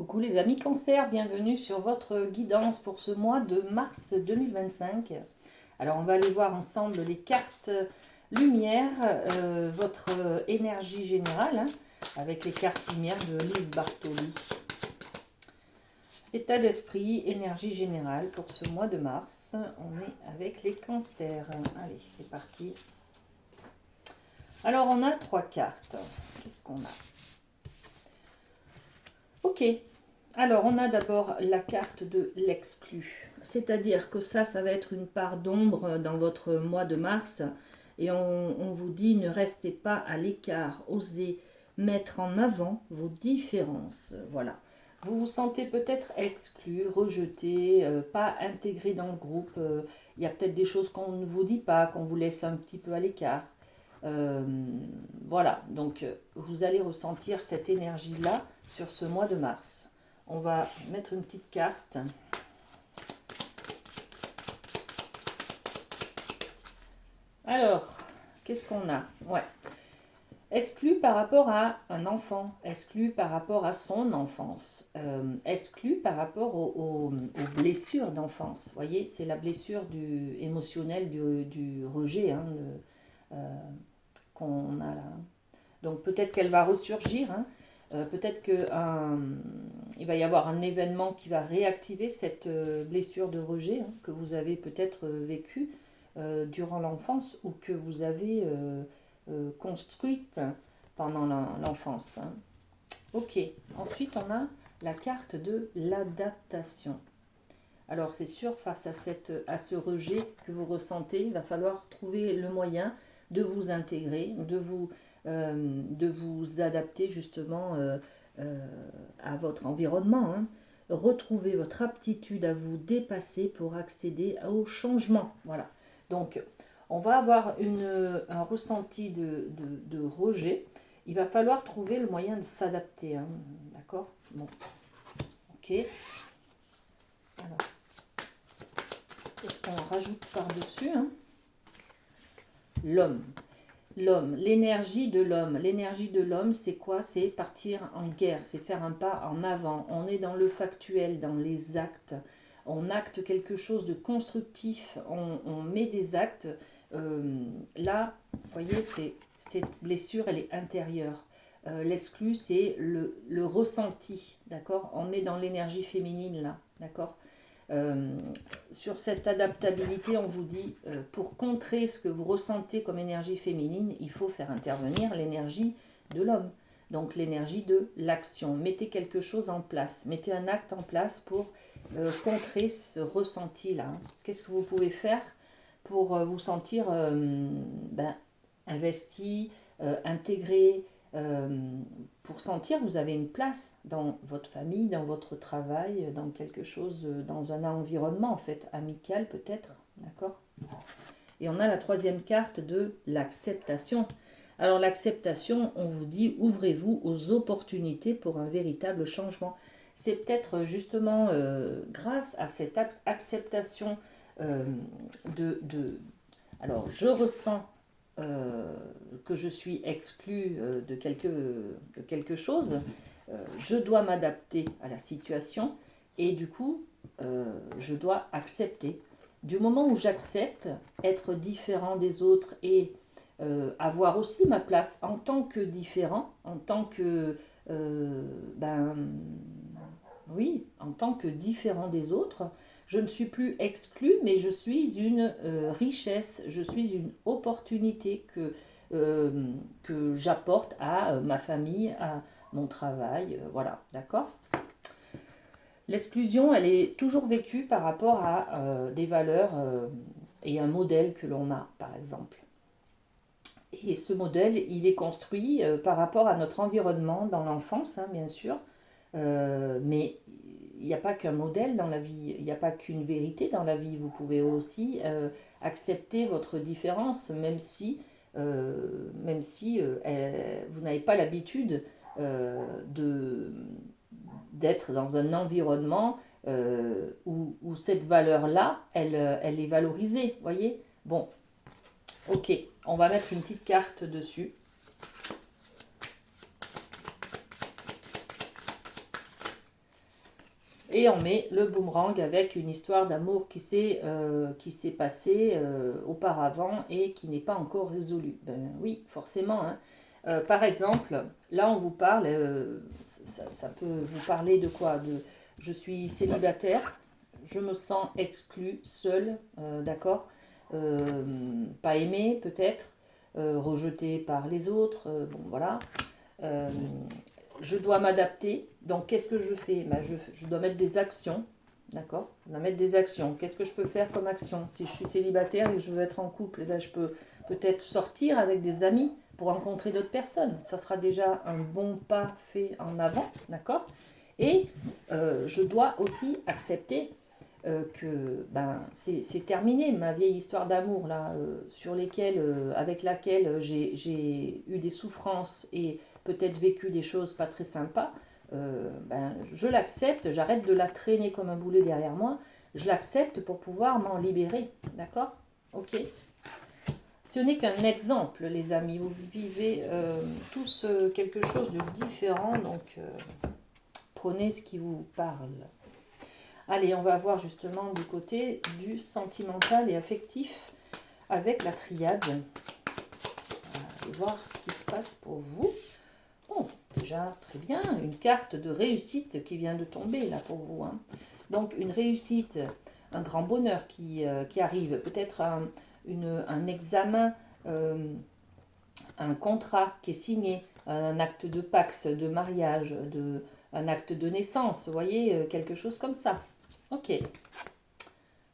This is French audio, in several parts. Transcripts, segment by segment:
Coucou les amis Cancer, bienvenue sur votre guidance pour ce mois de mars 2025. Alors on va aller voir ensemble les cartes lumière, votre énergie générale, avec les cartes lumière de Lise Bartoli. État d'esprit, énergie générale pour ce mois de mars. On est avec les cancers. Allez, c'est parti. Alors on a 3 cartes. Qu'est-ce qu'on a? Ok. Alors, on a d'abord la carte de l'exclu. C'est-à-dire que ça va être une part d'ombre dans votre mois de mars. Et on vous dit, ne restez pas à l'écart. Osez mettre en avant vos différences. Voilà. Vous vous sentez peut-être exclu, rejeté, pas intégré dans le groupe. Il y a peut-être des choses qu'on ne vous dit pas, qu'on vous laisse un petit peu à l'écart. Voilà, donc vous allez ressentir cette énergie-là sur ce mois de mars. On va mettre une petite carte. Alors, qu'est-ce qu'on a? Ouais. Exclu par rapport à un enfant, exclu par rapport à son enfance, exclu par rapport aux blessures d'enfance. Vous voyez, c'est la blessure émotionnelle du rejet hein, qu'on a là. Donc peut-être qu'elle va ressurgir. Hein. Peut-être qu'il va y avoir un événement qui va réactiver cette blessure de rejet hein, que vous avez peut-être vécue durant l'enfance ou que vous avez construite pendant l'enfance. Hein. Ok, ensuite on a la carte de l'adaptation. Alors c'est sûr, face à ce rejet que vous ressentez, il va falloir trouver le moyen de vous intégrer, de vous adapter justement à votre environnement. Hein. Retrouver votre aptitude à vous dépasser pour accéder au changement. Voilà. Donc, on va avoir un ressenti de rejet. Il va falloir trouver le moyen de s'adapter. Hein. D'accord? Bon. Ok. Alors, qu'est-ce qu'on rajoute par-dessus hein? L'homme. L'homme, l'énergie de l'homme. L'énergie de l'homme, c'est quoi? C'est partir en guerre, c'est faire un pas en avant. On est dans le factuel, dans les actes. On acte quelque chose de constructif, on met des actes. Là, vous voyez, cette blessure, elle est intérieure. L'exclu, c'est le ressenti, d'accord? On est dans l'énergie féminine, là, d'accord? Sur cette adaptabilité, on vous dit, pour contrer ce que vous ressentez comme énergie féminine, il faut faire intervenir l'énergie de l'homme. Donc l'énergie de l'action. Mettez quelque chose en place, mettez un acte en place pour contrer ce ressenti-là. Qu'est-ce que vous pouvez faire pour vous sentir investi, intégré, pour sentir que vous avez une place dans votre famille, dans votre travail, dans quelque chose, dans un environnement en fait, amical peut-être, d'accord? Et on a la troisième carte de l'acceptation. Alors l'acceptation, on vous dit, ouvrez-vous aux opportunités pour un véritable changement. C'est peut-être justement grâce à cette acceptation alors je ressens que je suis exclue de quelque chose, je dois m'adapter à la situation et du coup, je dois accepter. Du moment où j'accepte être différent des autres et avoir aussi ma place en tant que différent, en tant que oui, en tant que différent des autres, je ne suis plus exclue, mais je suis une richesse, je suis une opportunité que j'apporte à ma famille, à mon travail, voilà, d'accord? L'exclusion, elle est toujours vécue par rapport à des valeurs et un modèle que l'on a, par exemple. Et ce modèle, il est construit par rapport à notre environnement dans l'enfance, hein, bien sûr, mais il n'y a pas qu'un modèle dans la vie, il n'y a pas qu'une vérité dans la vie. Vous pouvez aussi accepter votre différence, vous n'avez pas l'habitude de d'être dans un environnement où cette valeur-là, elle est valorisée, voyez? Bon, ok, on va mettre une petite carte dessus. Et on met le boomerang avec une histoire d'amour qui s'est passée auparavant et qui n'est pas encore résolue. Ben oui, forcément, hein. Par exemple, là on vous parle, ça peut vous parler de quoi? Je suis célibataire, je me sens exclue, seule, d'accord? Pas aimée peut-être, rejetée par les autres, bon voilà. Euh, je dois m'adapter. Donc, qu'est-ce que je fais? Ben, je dois mettre des actions. D'accord? Je dois mettre des actions. Qu'est-ce que je peux faire comme action? Si je suis célibataire et que je veux être en couple, ben, je peux peut-être sortir avec des amis pour rencontrer d'autres personnes. Ça sera déjà un bon pas fait en avant. D'accord? Et je dois aussi accepter que ben, c'est terminé ma vieille histoire d'amour là avec laquelle j'ai eu des souffrances et peut-être vécu des choses pas très sympas. Ben, je l'accepte, j'arrête de la traîner comme un boulet derrière moi, je l'accepte pour pouvoir m'en libérer, d'accord? Ok. Ce n'est qu'un exemple, les amis, vous vivez tous quelque chose de différent, donc prenez ce qui vous parle. Allez, on va voir justement du côté du sentimental et affectif avec la triade. On va voir ce qui se passe pour vous. Bon, déjà, très bien, une carte de réussite qui vient de tomber là pour vous. Hein. Donc, une réussite, un grand bonheur qui arrive, peut-être un examen, un contrat qui est signé, un acte de pax, de mariage, un acte de naissance, vous voyez, quelque chose comme ça. Ok.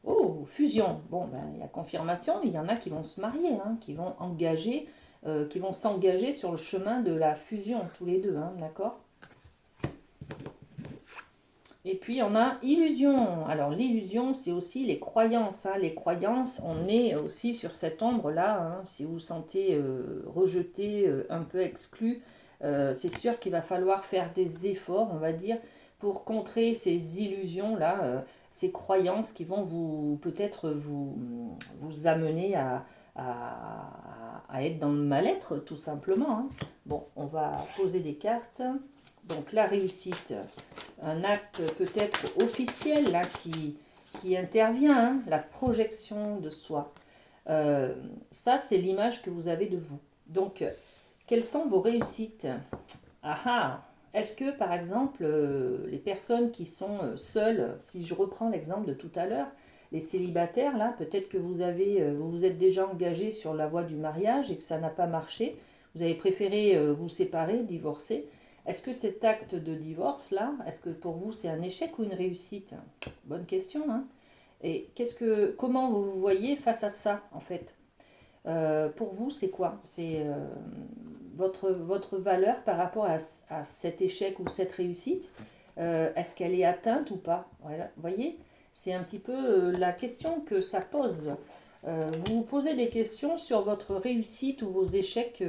Oh, fusion. Bon, ben, il y a confirmation, il y en a qui vont se marier, hein, qui vont s'engager sur le chemin de la fusion, tous les deux, hein, d'accord? Et puis, on a illusion. Alors, l'illusion, c'est aussi les croyances. Hein. Les croyances, on est aussi sur cette ombre-là. Hein. Si vous vous sentez rejeté, un peu exclu, c'est sûr qu'il va falloir faire des efforts, on va dire, pour contrer ces illusions-là, ces croyances qui vont peut-être vous amener à être dans le mal-être, tout simplement. Hein. Bon, on va poser des cartes. Donc la réussite, un acte peut-être officiel là, qui intervient, hein, la projection de soi. Ça, c'est l'image que vous avez de vous. Donc, quelles sont vos réussites? Ah ah. Est-ce que, par exemple, les personnes qui sont seules, si je reprends l'exemple de tout à l'heure, les célibataires, là, peut-être que vous vous êtes déjà engagé sur la voie du mariage et que ça n'a pas marché, vous avez préféré vous séparer, divorcer. Est-ce que cet acte de divorce-là, est-ce que pour vous c'est un échec ou une réussite? Bonne question, hein? Et comment vous vous voyez face à ça, en fait? Pour vous, c'est quoi? C'est votre valeur par rapport à cet échec ou cette réussite. Est-ce qu'elle est atteinte ou pas? Voilà. Vous voyez, c'est un petit peu la question que ça pose. Vous vous posez des questions sur votre réussite ou vos échecs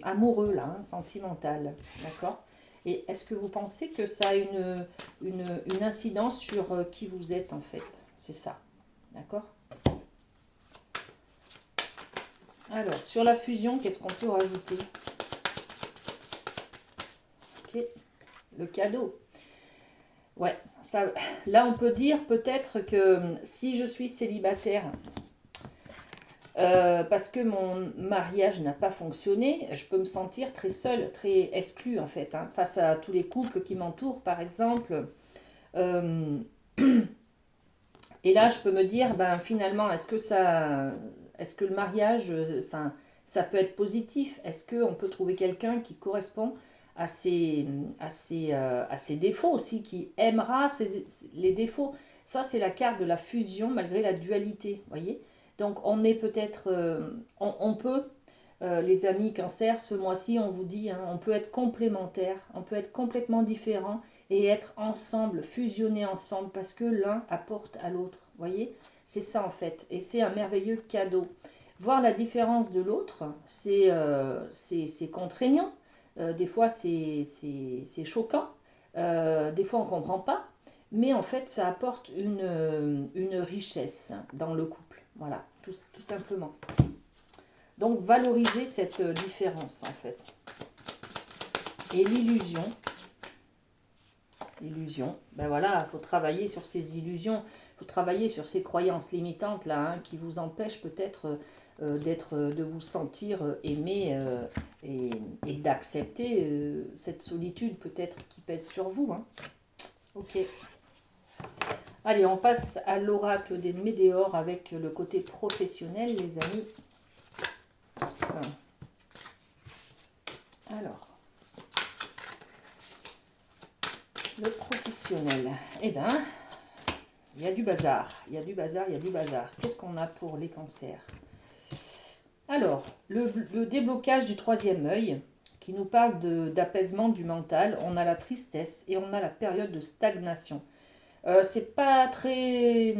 amoureux, là, hein, sentimental. D'accord? Et est-ce que vous pensez que ça a une incidence sur qui vous êtes, en fait? C'est ça. D'accord? Alors, sur la fusion, qu'est-ce qu'on peut rajouter? Ok, le cadeau. Ouais, ça, là on peut dire peut-être que si je suis célibataire, parce que mon mariage n'a pas fonctionné, je peux me sentir très seule, très exclue en fait, hein, face à tous les couples qui m'entourent par exemple. Euh, et là je peux me dire, ben finalement, est-ce que le mariage, enfin, ça peut être positif? Est-ce qu'on peut trouver quelqu'un qui correspond à ses défauts aussi, qui aimera les défauts? Ça, c'est la carte de la fusion malgré la dualité, voyez? Donc, on est peut-être, on peut, les amis cancer, ce mois-ci, on vous dit, hein, on peut être complémentaires, on peut être complètement différents et être ensemble, fusionner ensemble, parce que l'un apporte à l'autre, voyez? C'est ça en fait, et c'est un merveilleux cadeau. Voir la différence de l'autre, c'est contraignant, des fois c'est choquant, des fois on ne comprend pas, mais en fait ça apporte une richesse dans le couple, voilà, tout simplement. Donc valoriser cette différence en fait. Et l'illusion, illusion. Ben voilà, il faut travailler sur ces illusions, il faut travailler sur ces croyances limitantes là, hein, qui vous empêchent peut-être de vous sentir aimé et, et d'accepter cette solitude peut-être qui pèse sur vous. Hein. Ok. Allez, on passe à l'oracle des météores avec le côté professionnel, les amis. Alors, le professionnel. Eh bien, il y a du bazar, il y a du bazar, il y a du bazar. Qu'est-ce qu'on a pour les cancers? Alors, le déblocage du troisième œil, qui nous parle d'apaisement du mental. On a la tristesse et on a la période de stagnation. C'est pas très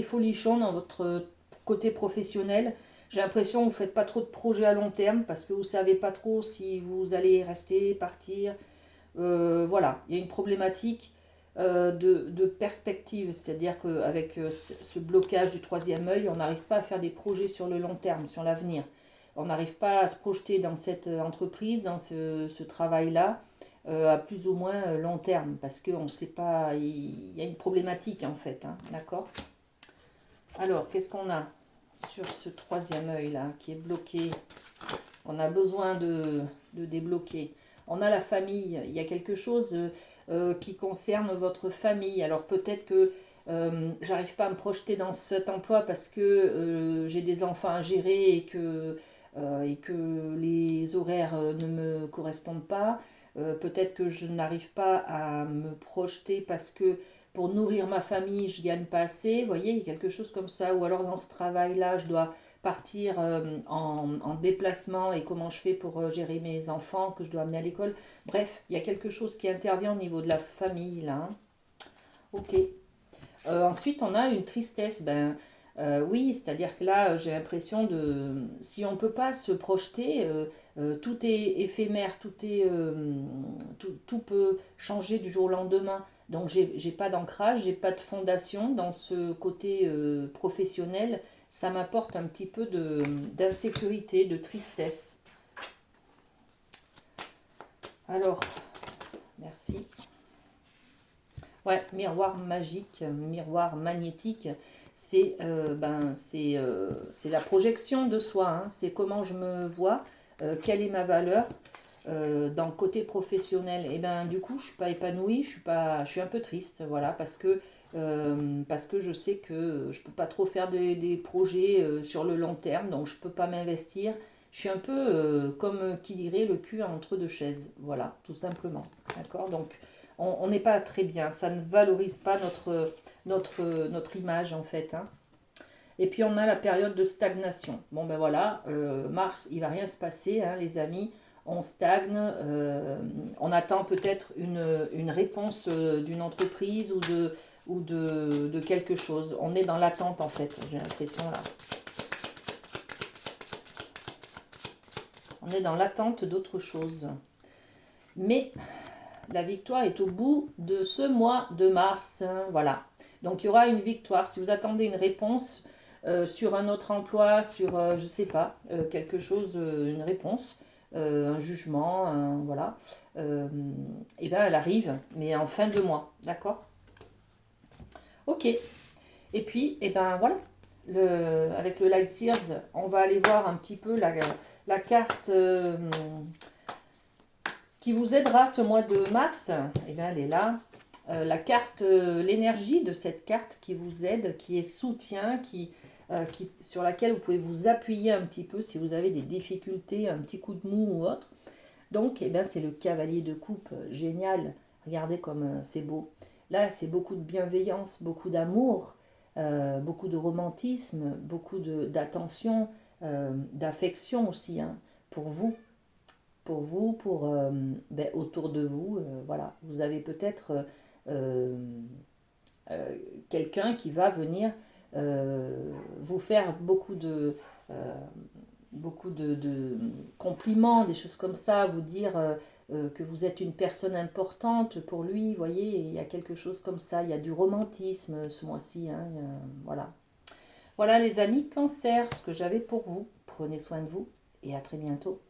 folichon dans votre côté professionnel. J'ai l'impression que vous ne faites pas trop de projets à long terme parce que vous ne savez pas trop si vous allez rester, partir. Voilà, il y a une problématique de perspective, c'est-à-dire qu'avec ce blocage du troisième œil, on n'arrive pas à faire des projets sur le long terme, sur l'avenir. On n'arrive pas à se projeter dans cette entreprise, dans ce travail-là, à plus ou moins long terme, parce qu'on ne sait pas, il y a une problématique en fait, hein, d'accord? Alors, qu'est-ce qu'on a sur ce troisième œil-là qui est bloqué, qu'on a besoin de débloquer? On a la famille, il y a quelque chose qui concerne votre famille. Alors peut-être que j'arrive pas à me projeter dans cet emploi parce que j'ai des enfants à gérer et que les horaires ne me correspondent pas. Peut-être que je n'arrive pas à me projeter parce que pour nourrir ma famille, je gagne pas assez. Vous voyez, il y a quelque chose comme ça. Ou alors dans ce travail-là, je dois partir en déplacement et comment je fais pour gérer mes enfants que je dois amener à l'école. Bref, il y a quelque chose qui intervient au niveau de la famille là. Hein. Ok. Ensuite, on a une tristesse. Ben, oui, c'est-à-dire que là, j'ai l'impression de... Si on ne peut pas se projeter, tout est éphémère, tout peut changer du jour au lendemain. Donc, j'ai pas d'ancrage, j'ai pas de fondation dans ce côté professionnel. Ça m'apporte un petit peu d'insécurité, de tristesse. Alors, merci. Ouais, miroir magique, miroir magnétique, c'est la projection de soi, hein. C'est comment je me vois, quelle est ma valeur dans le côté professionnel. Et ben du coup, je suis pas épanouie, je suis un peu triste, voilà, parce que je sais que je peux pas trop faire des projets sur le long terme, donc je peux pas m'investir. Je suis un peu comme qui dirait le cul entre deux chaises, voilà, tout simplement, d'accord? Donc on n'est pas très bien, ça ne valorise pas notre image en fait. Hein. Et puis on a la période de stagnation. Bon ben voilà, Mars, il va rien se passer, hein, les amis. On stagne, on attend peut-être une réponse d'une entreprise ou de quelque chose. On est dans l'attente en fait, j'ai l'impression là. On est dans l'attente d'autre chose. Mais la victoire est au bout de ce mois de mars. Voilà. Donc il y aura une victoire. Si vous attendez une réponse sur un autre emploi, sur, je ne sais pas, quelque chose, une réponse, un jugement, voilà, et bien elle arrive, mais en fin de mois. D'accord? Ok. Et puis, et ben voilà. Avec le Light Sears, on va aller voir un petit peu la carte qui vous aidera ce mois de mars, eh bien, elle est là. La carte, l'énergie de cette carte qui vous aide, qui est soutien, sur laquelle vous pouvez vous appuyer un petit peu si vous avez des difficultés, un petit coup de mou ou autre. Donc, eh bien, c'est le cavalier de coupe, génial. Regardez comme c'est beau. Là, c'est beaucoup de bienveillance, beaucoup d'amour, beaucoup de romantisme, beaucoup d'attention, d'affection aussi, hein, pour vous pour autour de vous. Voilà, vous avez peut-être euh, quelqu'un qui va venir vous faire euh, beaucoup de compliments, des choses comme ça, vous dire que vous êtes une personne importante pour lui. Vous voyez, il y a quelque chose comme ça. Il y a du romantisme ce mois-ci. Hein, voilà. Voilà les amis, cancer, ce que j'avais pour vous. Prenez soin de vous et à très bientôt.